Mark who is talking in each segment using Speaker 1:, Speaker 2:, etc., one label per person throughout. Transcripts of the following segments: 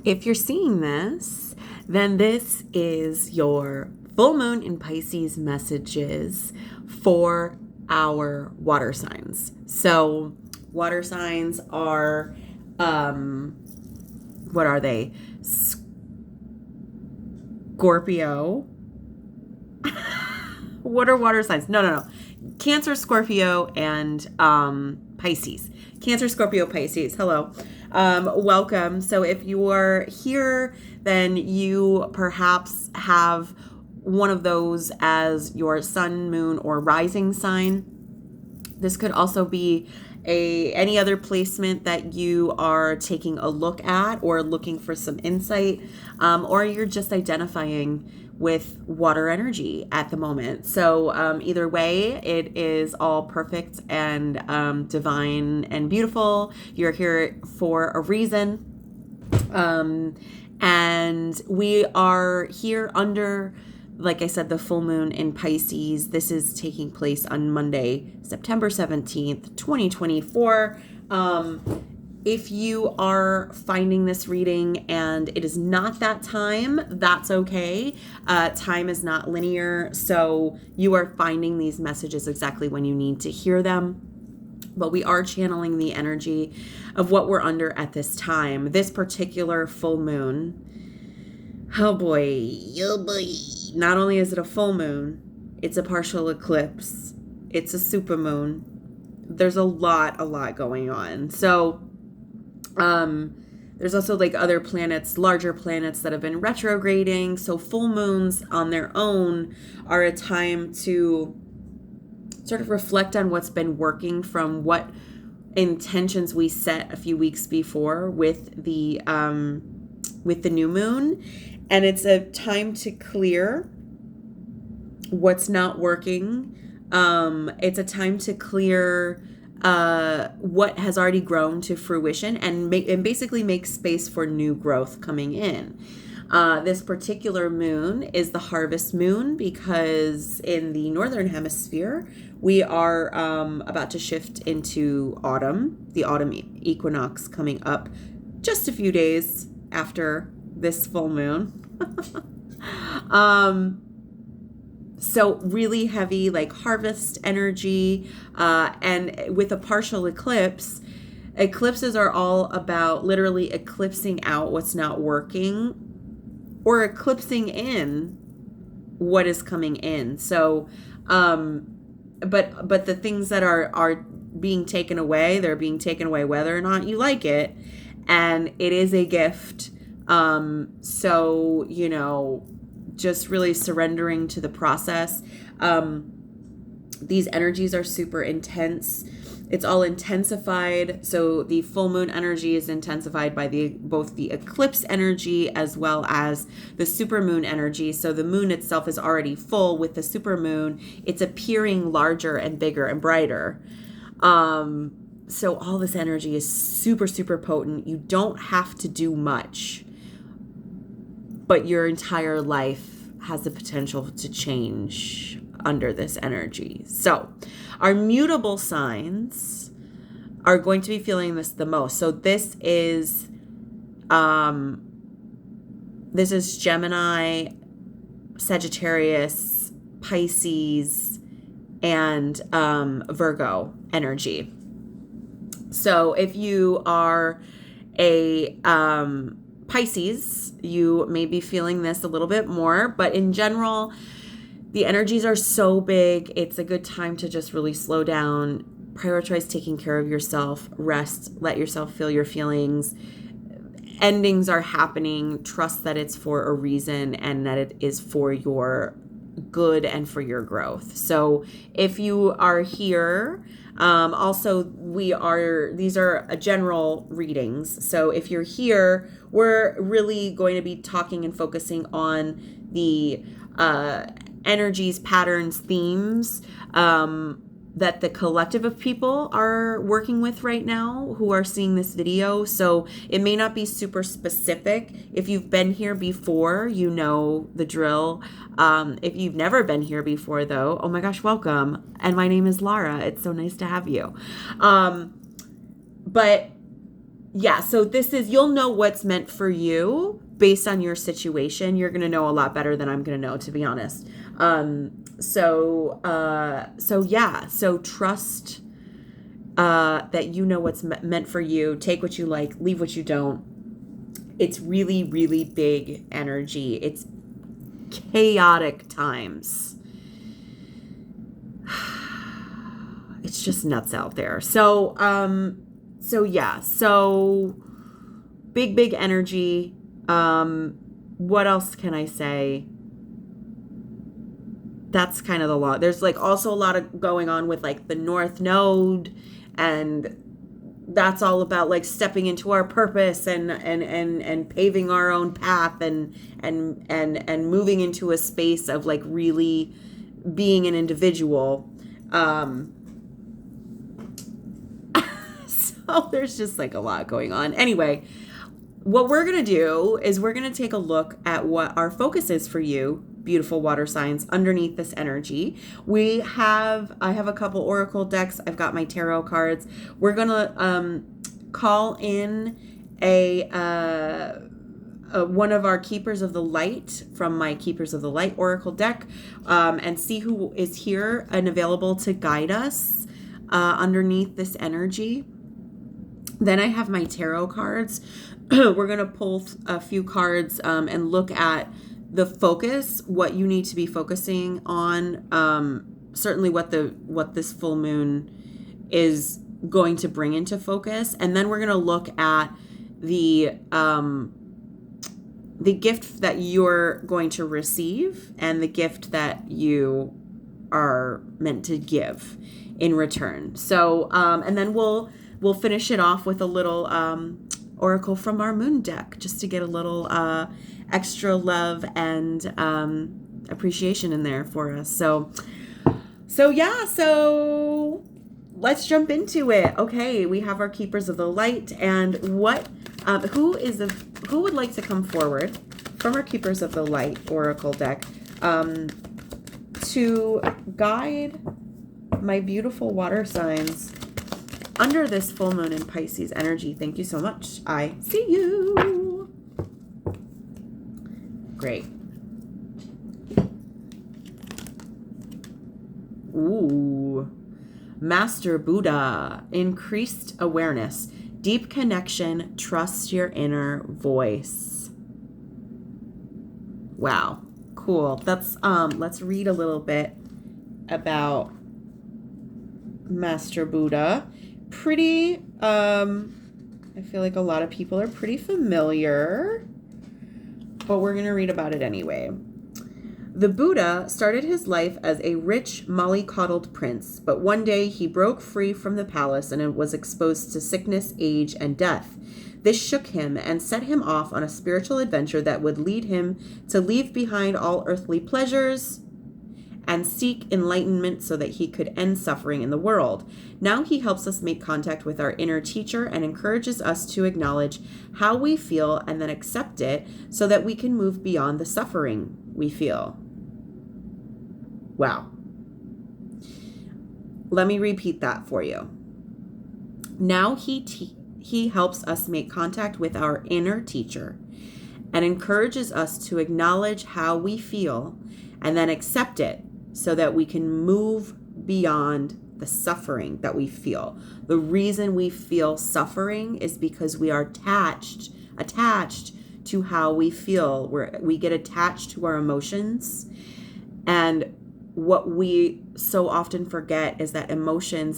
Speaker 1: If you're seeing this, then this is your full moon in Pisces messages for our water signs. So, water signs are, what are they? Scorpio. What are water signs? No. Cancer, Scorpio, and Pisces. Cancer, Scorpio, Pisces. Hello. Welcome. So if you are here, then you perhaps have one of those as your sun, moon, or rising sign. This could also be any other placement that you are taking a look at or looking for some insight, or you're just identifying with water energy at the moment. So either way, it is all perfect and divine and beautiful. You're here for a reason. And we are here under, like I said, the full moon in Pisces. This is taking place on Monday, September 17th, 2024. If you are finding this reading and it is not that time, that's okay. Time is not linear, so you are finding these messages exactly when you need to hear them. But we are channeling the energy of what we're under at this time. This particular full moon, oh boy. Not only is it a full moon, it's a partial eclipse. It's a supermoon. There's a lot going on. So, there's also like other planets, larger planets that have been retrograding. So full moons on their own are a time to sort of reflect on what's been working from what intentions we set a few weeks before with the new moon. And it's a time to clear what's not working. It's a time to clear what has already grown to fruition and basically make space for new growth coming in. This particular moon is the harvest moon because in the northern hemisphere, we are about to shift into autumn, the autumn equinox coming up just a few days after this full moon. So really heavy, like harvest energy, and with a partial eclipse, eclipses are all about literally eclipsing out what's not working or eclipsing in what is coming in. So, but the things that are being taken away, they're being taken away whether or not you like it, and it is a gift. So, just really surrendering to the process. These energies are super intense. It's all intensified. So the full moon energy is intensified by both the eclipse energy as well as the supermoon energy. So the moon itself is already full. With the supermoon, it's appearing larger and bigger and brighter. So all this energy is super, super potent. You don't have to do much, but your entire life has the potential to change under this energy. So our mutable signs are going to be feeling this the most. So this is Gemini, Sagittarius, Pisces, and Virgo energy. So if you are a Pisces, you may be feeling this a little bit more, but in general, the energies are so big. It's a good time to just really slow down, prioritize taking care of yourself, rest, let yourself feel your feelings. Endings are happening. Trust that it's for a reason and that it is for your good and for your growth. So if you are here, also these are general readings. So if you're here, we're really going to be talking and focusing on the energies, patterns, themes that the collective of people are working with right now who are seeing this video. So it may not be super specific. If you've been here before, you know the drill. If you've never been here before, though, oh my gosh, welcome. And my name is Lara. It's so nice to have you. But Yeah, so this is, you'll know what's meant for you based on your situation. You're going to know a lot better than I'm going to know, to be honest. So trust that you know what's meant for you. Take what you like, leave what you don't. It's really, really big energy. It's chaotic times. It's just nuts out there. So big energy. What else can I say? That's kind of the law. There's like also a lot of going on with like the North Node, and that's all about like stepping into our purpose and paving our own path and moving into a space of like really being an individual. So there's just like a lot going on. Anyway, what we're going to do is we're going to take a look at what our focus is for you, beautiful water signs, underneath this energy. I have a couple oracle decks. I've got my tarot cards. We're going to call in one of our Keepers of the Light from my Keepers of the Light oracle deck, and see who is here and available to guide us underneath this energy. Then I have my tarot cards. We're going to pull a few cards and look at the focus, what you need to be focusing on, certainly what this full moon is going to bring into focus. And then we're going to look at the gift that you're going to receive and the gift that you are meant to give in return. So, and then we'll finish it off with a little oracle from our moon deck, just to get a little extra love and appreciation in there for us. So let's jump into it. Okay, we have our Keepers of the Light, and who would like to come forward from our Keepers of the Light oracle deck to guide my beautiful water signs under this full moon in Pisces energy. Thank you so much. I see you. Great. Ooh. Master Buddha. Increased awareness. Deep connection. Trust your inner voice. Wow. Cool. That's let's read a little bit about Master Buddha. Pretty, I feel like a lot of people are pretty familiar, but we're going to read about it anyway. The Buddha started his life as a rich, mollycoddled prince, but one day he broke free from the palace and was exposed to sickness, age, and death. This shook him and set him off on a spiritual adventure that would lead him to leave behind all earthly pleasures and seek enlightenment so that he could end suffering in the world. Now he helps us make contact with our inner teacher and encourages us to acknowledge how we feel and then accept it so that we can move beyond the suffering we feel. Wow. Let me repeat that for you. Now he helps us make contact with our inner teacher and encourages us to acknowledge how we feel and then accept it so that we can move beyond the suffering that we feel. The reason we feel suffering is because we are attached to how we feel. We get attached to our emotions. And what we so often forget is that emotions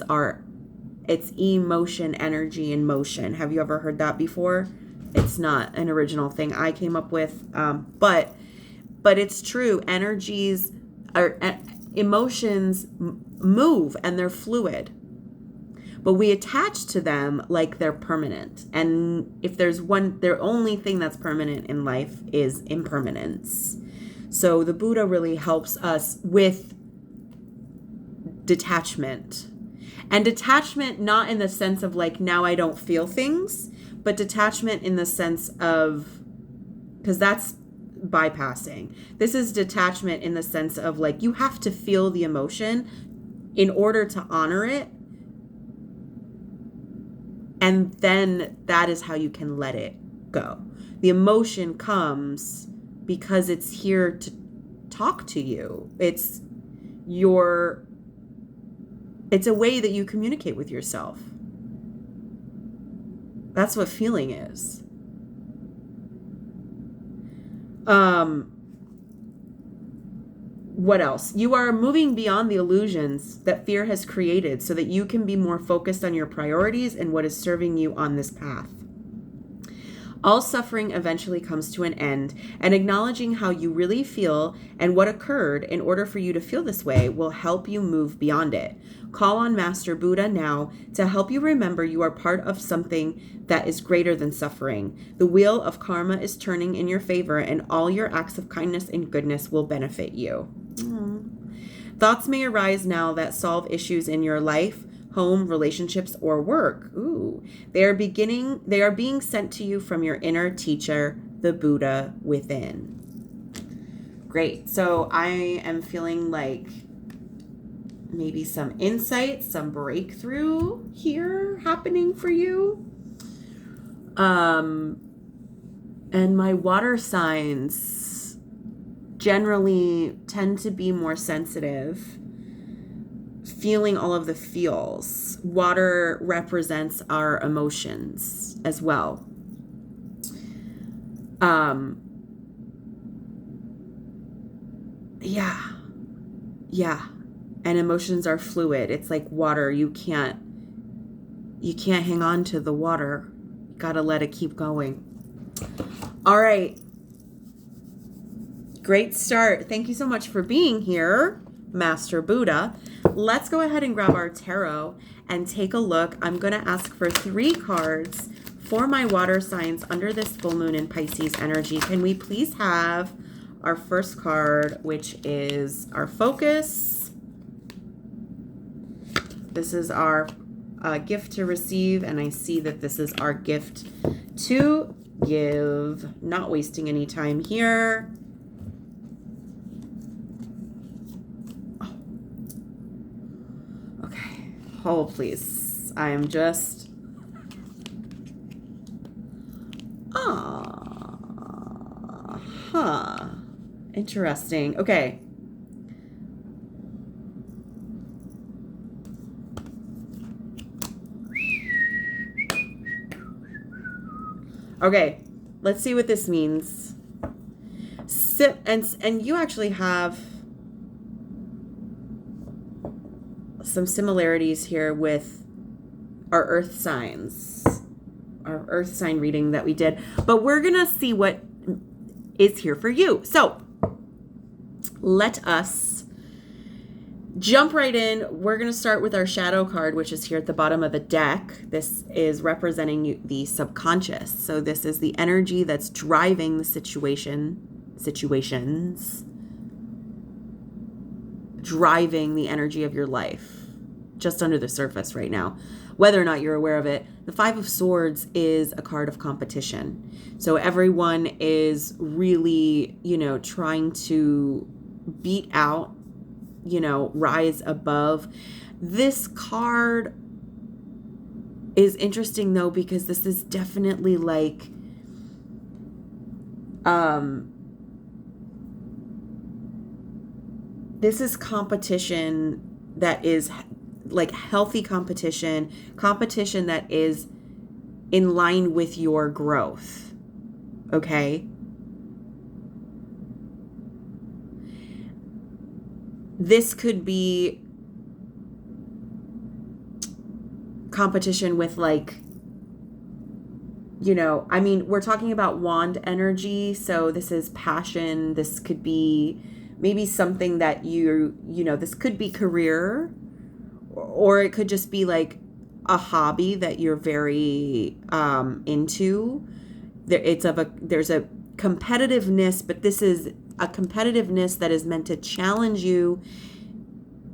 Speaker 1: it's emotion, energy, and motion. Have you ever heard that before? It's not an original thing I came up with, but it's true. Emotions move and they're fluid, but we attach to them like they're permanent. And if their only thing that's permanent in life is impermanence. So the Buddha really helps us with detachment. And detachment not in the sense of like, now I don't feel things, but detachment in the sense of, because that's bypassing. This is detachment in the sense of like, you have to feel the emotion in order to honor it And then that is how you can let it go. The emotion comes because it's here to talk to you. It's a way that you communicate with yourself. That's what feeling is. What else? You are moving beyond the illusions that fear has created so that you can be more focused on your priorities and what is serving you on this path. All suffering eventually comes to an end, and acknowledging how you really feel and what occurred in order for you to feel this way will help you move beyond it. Call on Master Buddha now to help you remember you are part of something that is greater than suffering. The wheel of karma is turning in your favor, and all your acts of kindness and goodness will benefit you. Thoughts may arise now that solve issues in your life, home, relationships, or work. They are being sent to you from your inner teacher, the Buddha within. Great. So I am feeling like maybe some insight, some breakthrough here happening for you. And my water signs generally tend to be more sensitive, feeling all of the feels. Water represents our emotions as well. Yeah. And emotions are fluid. It's like water. You can't hang on to the water. You gotta let it keep going. All right. Great start. Thank you so much for being here, Master Buddha. Let's go ahead and grab our tarot and take a look. I'm going to ask for 3 cards for my water signs under this full moon in Pisces energy. Can we please have our first card, which is our focus? This is our gift to receive, and I see that this is our gift to give. Not wasting any time here. Hold, please. I am just... Interesting. Okay. Okay. Let's see what this means. And you actually have some similarities here with our earth signs, our earth sign reading that we did, but we're gonna see what is here for you. So let us jump right in. We're gonna start with our shadow card, which is here at the bottom of the deck. This is representing the subconscious. So this is the energy that's driving the situations, driving the energy of your life just under the surface right now, whether or not you're aware of it. The 5 of Swords is a card of competition. So everyone is really, trying to beat out, rise above. This card is interesting though, because this is definitely like, this is competition that is like healthy competition that is in line with your growth. Okay? This could be competition with like, we're talking about wand energy. So this is passion. This could be maybe something that this could be career, or it could just be like a hobby that you're very into. There's a competitiveness, but this is a competitiveness that is meant to challenge you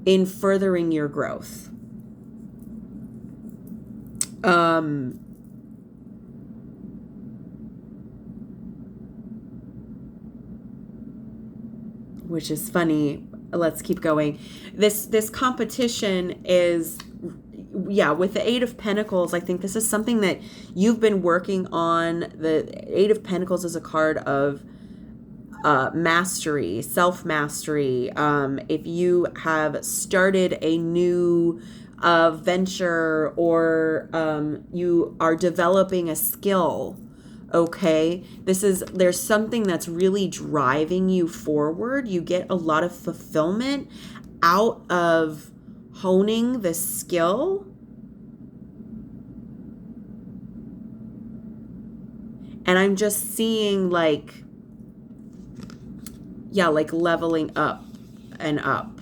Speaker 1: in furthering your growth. Which is funny. Let's keep going. This competition is yeah, with the Eight of Pentacles, I think this is something that you've been working on. The Eight of Pentacles is a card of mastery, self-mastery. If you have started a new venture, or you are developing a skill, okay, there's something that's really driving you forward. You get a lot of fulfillment out of honing the skill. And I'm just seeing like leveling up and up.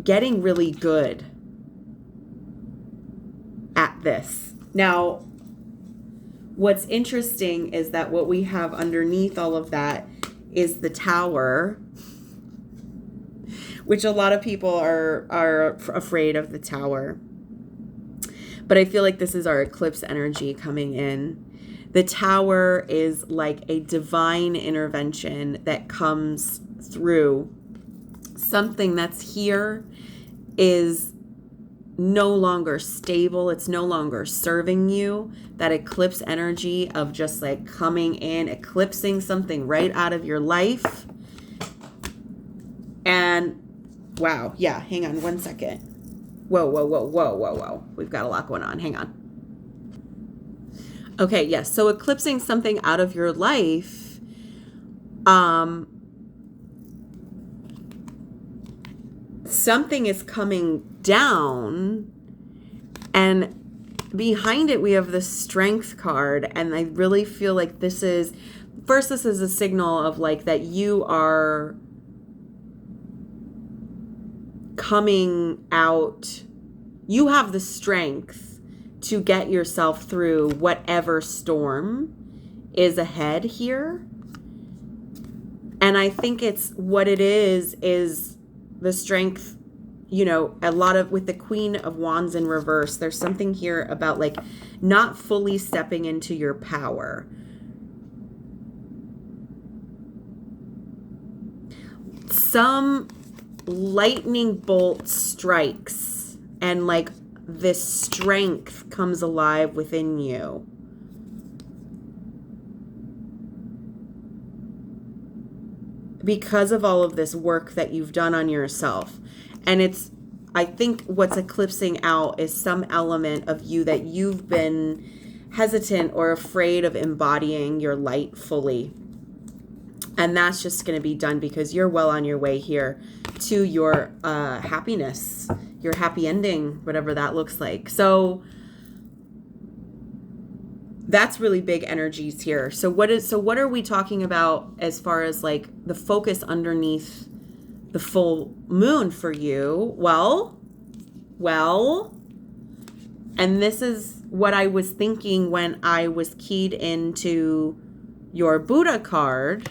Speaker 1: Getting really good at this. Now, what's interesting is that what we have underneath all of that is the Tower, which a lot of people are afraid of the Tower. But I feel like this is our eclipse energy coming in. The Tower is like a divine intervention that comes through. Something that's here is no longer stable. It's no longer serving you. That eclipse energy of just like coming in, eclipsing something right out of your life. And wow, yeah, hang on one second. Whoa. We've got a lot going on. Hang on. Okay, yes. So eclipsing something out of your life, something is coming down, and behind it we have the Strength card, and I really feel like this is a signal of like that you are coming out. You have the strength to get yourself through whatever storm is ahead here. And I think it's what it is the strength, you know, a lot of with the Queen of Wands in reverse, there's something here about like not fully stepping into your power. Some lightning bolt strikes and like this strength comes alive within you. Because of all of this work that you've done on yourself. And I think what's eclipsing out is some element of you that you've been hesitant or afraid of embodying your light fully. And that's just going to be done because you're well on your way here to your happiness, your happy ending, whatever that looks like. So that's really big energies here. So what are we talking about as far as like the focus underneath the full moon for you? Well, and this is what I was thinking when I was keyed into your Buddha card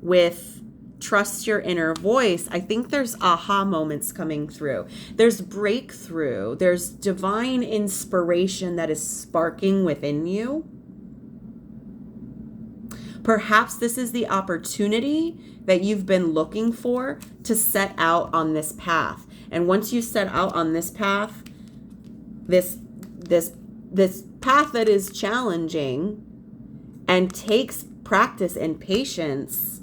Speaker 1: with trust your inner voice. I think there's aha moments coming through. There's breakthrough. There's divine inspiration that is sparking within you. Perhaps this is the opportunity that you've been looking for to set out on this path. And once you set out on this path, this path that is challenging and takes practice and patience,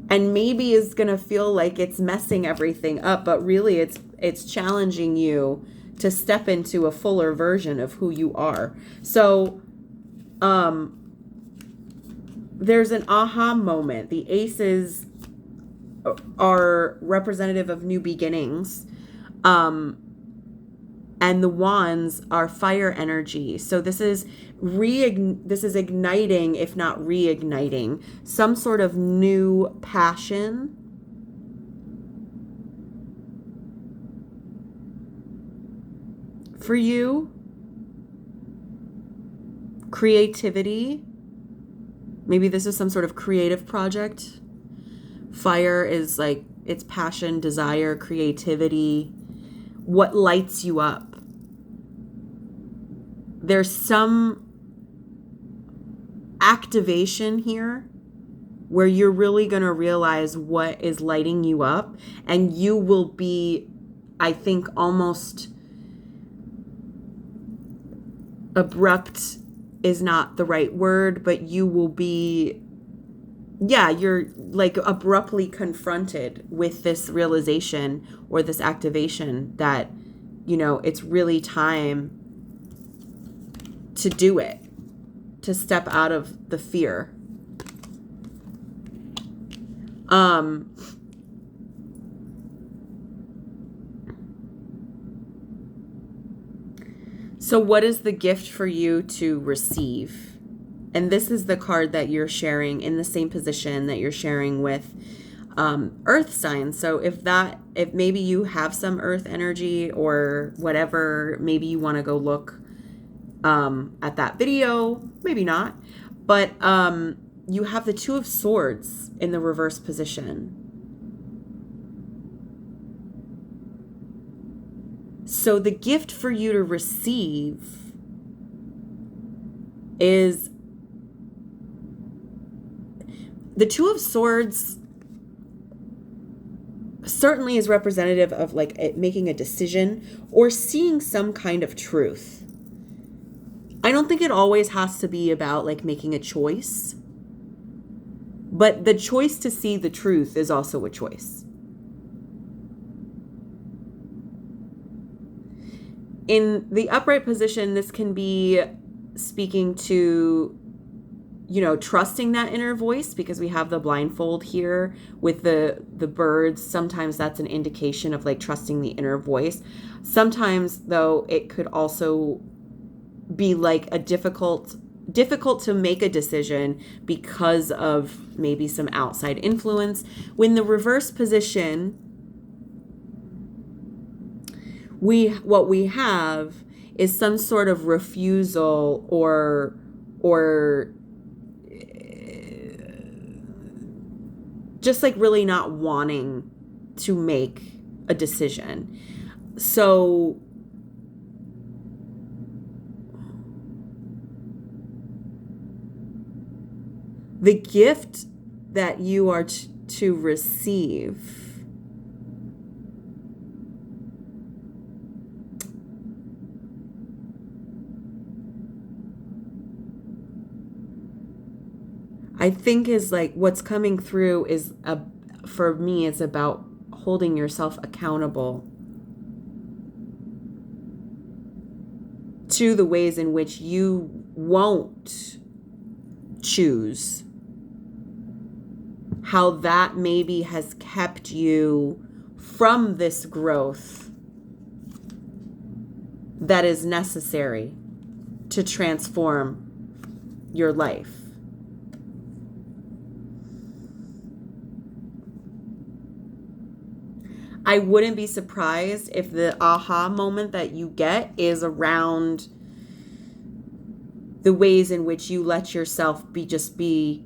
Speaker 1: and maybe is going to feel like it's messing everything up, but really it's challenging you to step into a fuller version of who you are. So there's an aha moment. The aces are representative of new beginnings. And the wands are fire energy. So this is igniting, if not reigniting, some sort of new passion. For you. Creativity. Maybe this is some sort of creative project. Fire is like, it's passion, desire, creativity. What lights you up? There's some activation here where you're really going to realize what is lighting you up, and you will be, I think, almost abrupt is not the right word, but you will be, you're like abruptly confronted with this realization or this activation that, it's really time to do it, to step out of the fear. So what is the gift for you to receive? And this is the card that you're sharing in the same position that you're sharing with earth signs. So if maybe you have some earth energy or whatever, maybe you want to go look at that video, maybe not. But you have the Two of Swords in the reverse position. So the gift for you to receive is the Two of Swords. Certainly is representative of like making a decision or seeing some kind of truth. I don't think it always has to be about like making a choice, but the choice to see the truth is also a choice. In the upright position, this can be speaking to, trusting that inner voice, because we have the blindfold here with the birds. Sometimes that's an indication of like trusting the inner voice. Sometimes though, it could also be like a difficult to make a decision because of maybe some outside influence. When the reverse position, what we have is some sort of refusal or just like really not wanting to make a decision. So the gift that you are to receive I think is like what's coming through is for me, it's about holding yourself accountable to the ways in which you won't choose, how that maybe has kept you from this growth that is necessary to transform your life. I wouldn't be surprised if the aha moment that you get is around the ways in which you let yourself be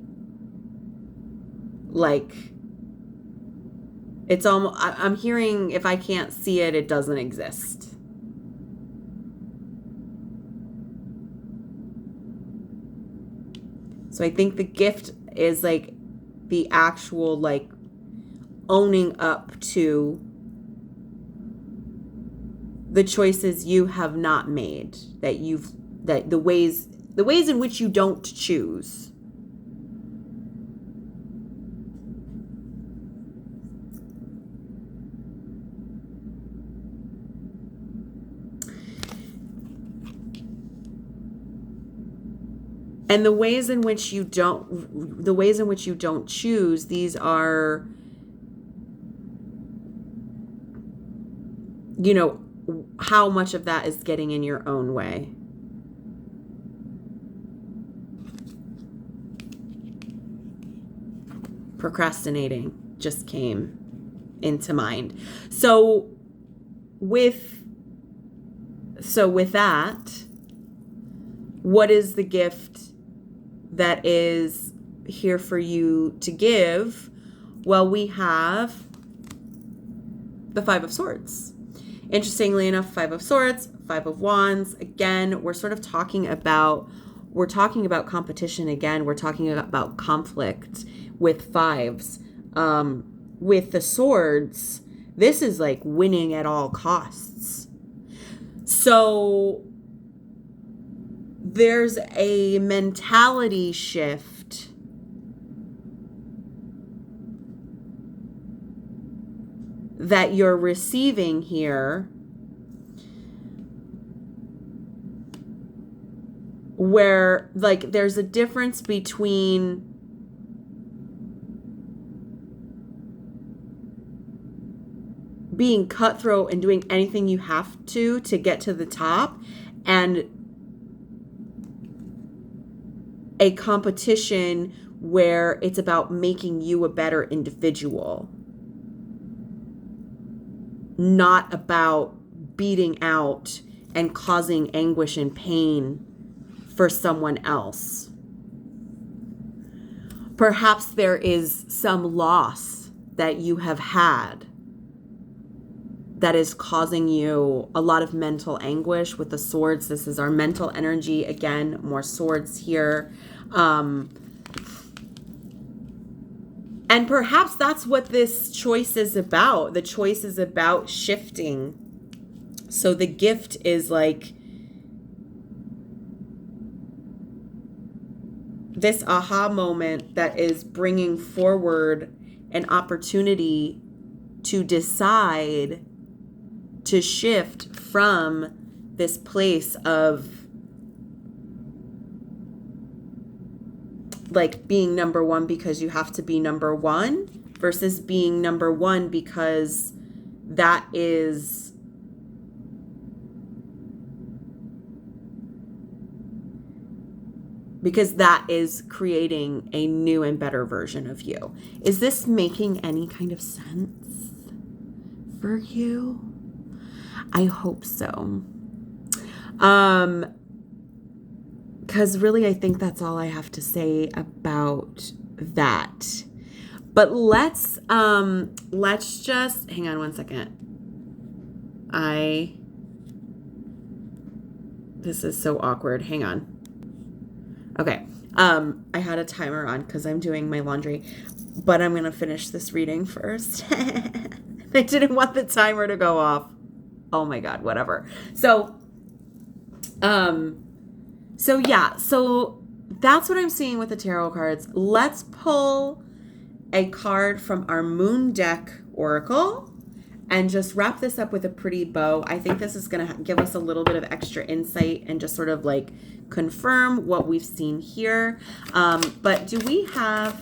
Speaker 1: like, it's almost, I'm hearing, if I can't see it, it doesn't exist. So I think the gift is like the actual like owning up to the choices you have not made, that the ways in which you don't choose. And the ways in which you don't choose, these are, how much of that is getting in your own way. Procrastinating just came into mind. So with that, what is the gift that is here for you to give? Well, we have the Five of Swords. Interestingly enough, Five of Swords, Five of Wands. Again, we're talking about competition again. We're talking about conflict. with fives. With the swords, this is like winning at all costs. So there's a mentality shift that you're receiving here, where like there's a difference between being cutthroat and doing anything you have to get to the top, and a competition where it's about making you a better individual, not about beating out and causing anguish and pain for someone else. Perhaps there is some loss that you have had that is causing you a lot of mental anguish. With the swords, this is our mental energy. Again, more swords here. And perhaps that's what this choice is about. The choice is about shifting. So the gift is like this aha moment that is bringing forward an opportunity to decide to shift from this place of like being number one because you have to be number one versus being number one because that is creating a new and better version of you. Is this making any kind of sense for you? I hope so. Because really, I think that's all I have to say about that. But let's just hang on one second. This is so awkward. Hang on. Okay. I had a timer on because I'm doing my laundry, but I'm gonna finish this reading first. I didn't want the timer to go off. Oh my God, whatever. So that's what I'm seeing with the tarot cards. Let's pull a card from our moon deck oracle and just wrap this up with a pretty bow. I think this is going to give us a little bit of extra insight and just sort of like confirm what we've seen here. But do we have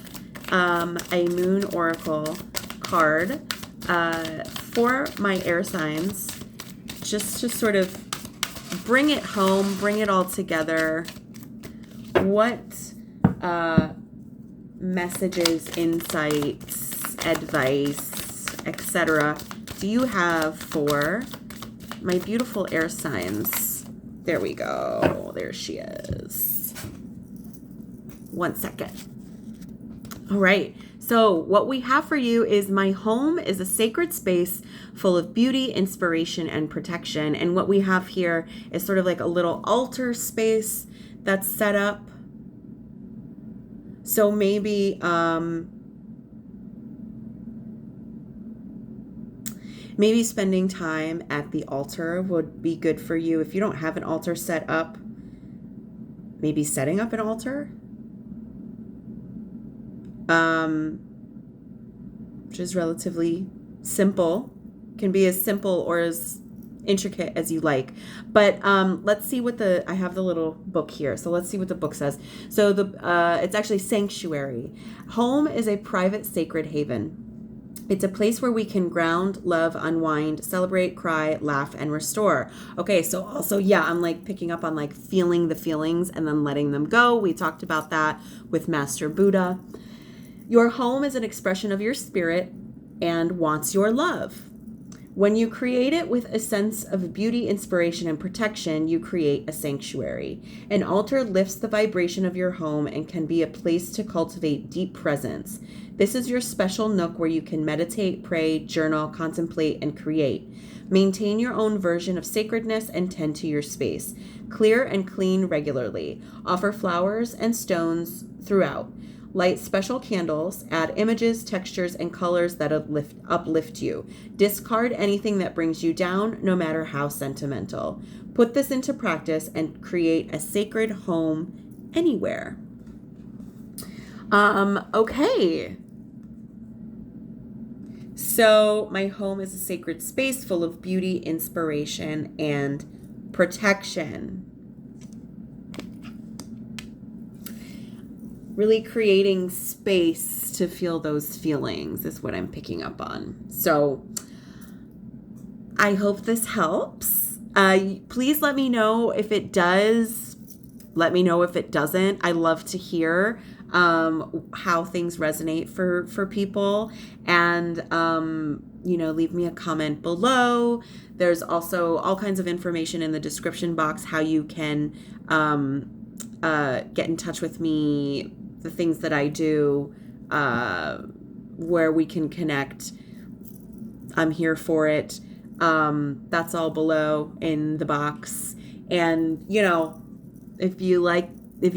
Speaker 1: a moon oracle card for my air signs, just to sort of bring it home, bring it all together? What messages, insights, advice, etc. do you have for my beautiful air signs? There we go. There she is. 1 second. All right. So what we have for you is my home is a sacred space full of beauty, inspiration, and protection. And what we have here is sort of like a little altar space that's set up. So maybe maybe spending time at the altar would be good for you. If you don't have an altar set up, maybe setting up an altar. Which is relatively simple, can be as simple or as intricate as you like. But let's see what I have the little book here. So let's see what the book says. So it's actually sanctuary. Home is a private sacred haven. It's a place where we can ground, love, unwind, celebrate, cry, laugh, and restore. Okay, so also, yeah, I'm like picking up on like feeling the feelings and then letting them go. We talked about that with Master Buddha. Your home is an expression of your spirit and wants your love. When you create it with a sense of beauty, inspiration, and protection, you create a sanctuary. An altar lifts the vibration of your home and can be a place to cultivate deep presence. This is your special nook where you can meditate, pray, journal, contemplate, and create. Maintain your own version of sacredness and tend to your space. Clear and clean regularly. Offer flowers and stones throughout. Light special candles, add images, textures, and colors that uplift you. Discard anything that brings you down, no matter how sentimental. Put this into practice and create a sacred home anywhere. Okay. So my home is a sacred space full of beauty, inspiration, and protection. Really creating space to feel those feelings is what I'm picking up on. So I hope this helps. Please let me know if it does. Let me know if it doesn't. I love to hear how things resonate for people. And, leave me a comment below. There's also all kinds of information in the description box, how you can get in touch with me, the things that I do, where we can connect. I'm here for it. That's all below in the box. And, if you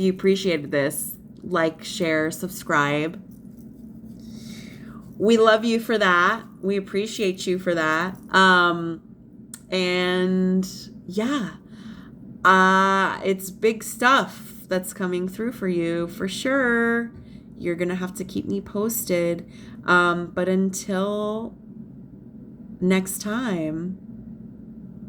Speaker 1: appreciated this, like, share, subscribe. We love you for that. We appreciate you for that. And yeah, it's big stuff that's coming through for you for sure. You're going to have to keep me posted. But until next time,